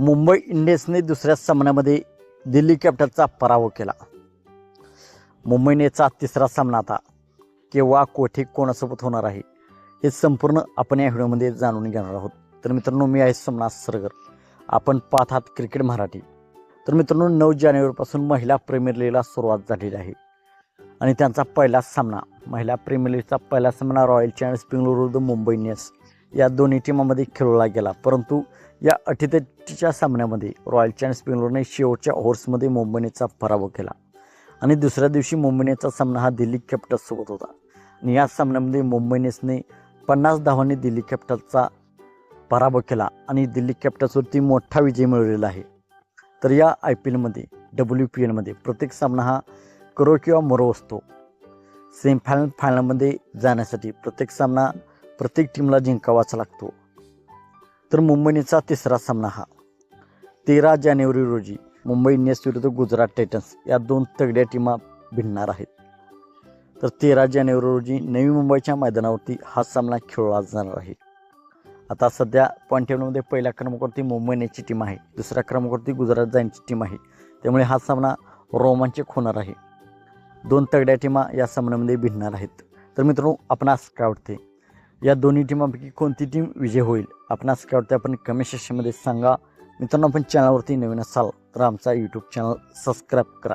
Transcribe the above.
मुंबई इंडियन्सने दुसऱ्या सामन्यामध्ये दिल्ली कॅपिटल्सचा पराभव केला. मुंबईनेचा तिसरा सामना आता केव्हा कोठे कोणासोबत होणार आहे हे संपूर्ण आपण या व्हिडिओमध्ये जाणून घेणार आहोत. तर मित्रांनो, मी आहे सोमनाथ सरगर, आपण पाहत आहात क्रिकेट मराठी. तर मित्रांनो, 9 जानेवारीपासून महिला प्रीमियर लीगला सुरुवात झालेली आहे आणि त्यांचा पहिला सामना, महिला प्रीमियर लीगचा पहिला सामना रॉयल चॅलेंजर्स बेंगळुरू विरुद्ध मुंबई इंडियन्स या दोन्ही टीमांमध्ये खेळवला गेला. परंतु या अटीतटीच्या सामन्यामध्ये रॉयल चॅलेंजर्स बेंगळुरूने शेवटच्या ओव्हर्समध्ये मुंबई इंडियन्सचा पराभव केला आणि दुसऱ्या दिवशी मुंबई इंडियन्सचा सामना हा दिल्ली कॅपिटल्ससोबत होता आणि या सामन्यामध्ये मुंबई इंडियन्सने 50 धावांनी दिल्ली कॅपिटल्सचा पराभव केला आणि दिल्ली कॅपिटल्सवरती मोठा विजय मिळवलेला आहे. तर या IPLमध्ये WPLमध्ये प्रत्येक सामना हा करो किंवा मरो असतो. फायनलमध्ये जाण्यासाठी प्रत्येक सामना प्रत्येक टीमला जिंकावाचा लागतो. तर मुंबई इंडियन्सचा तिसरा सामना हा 13 जानेवारी रोजी मुंबई इंडियन्स विरुद्ध गुजरात टायटन्स या दोन तगड्या टीमा भिडणार आहेत. तर 13 जानेवारी रोजी नवी मुंबईच्या मैदानावरती हा सामना खेळला जाणार आहे. आता सध्या पॉईंट टेबलमध्ये पहिल्या क्रमांकावरती मुंबई इंडियन्सची टीम आहे, दुसऱ्या क्रमांकावरती गुजरात जायंटची टीम आहे. त्यामुळे हा सामना रोमांचक होणार आहे. दोन तगड्या टीमा या सामन्यामध्ये भिडणार आहेत. तर मित्रांनो, आपणास काय वाटते, या दोन्ही टीमांपैकी कोणती टीम विजय होईल? आपणास काय वाटते आपण कमेंट सेक्शनमध्ये सांगा. मित्रांनो, आपण चॅनलवरती नवीन असाल तर आमचा यूट्यूब चॅनल सबस्क्राईब करा.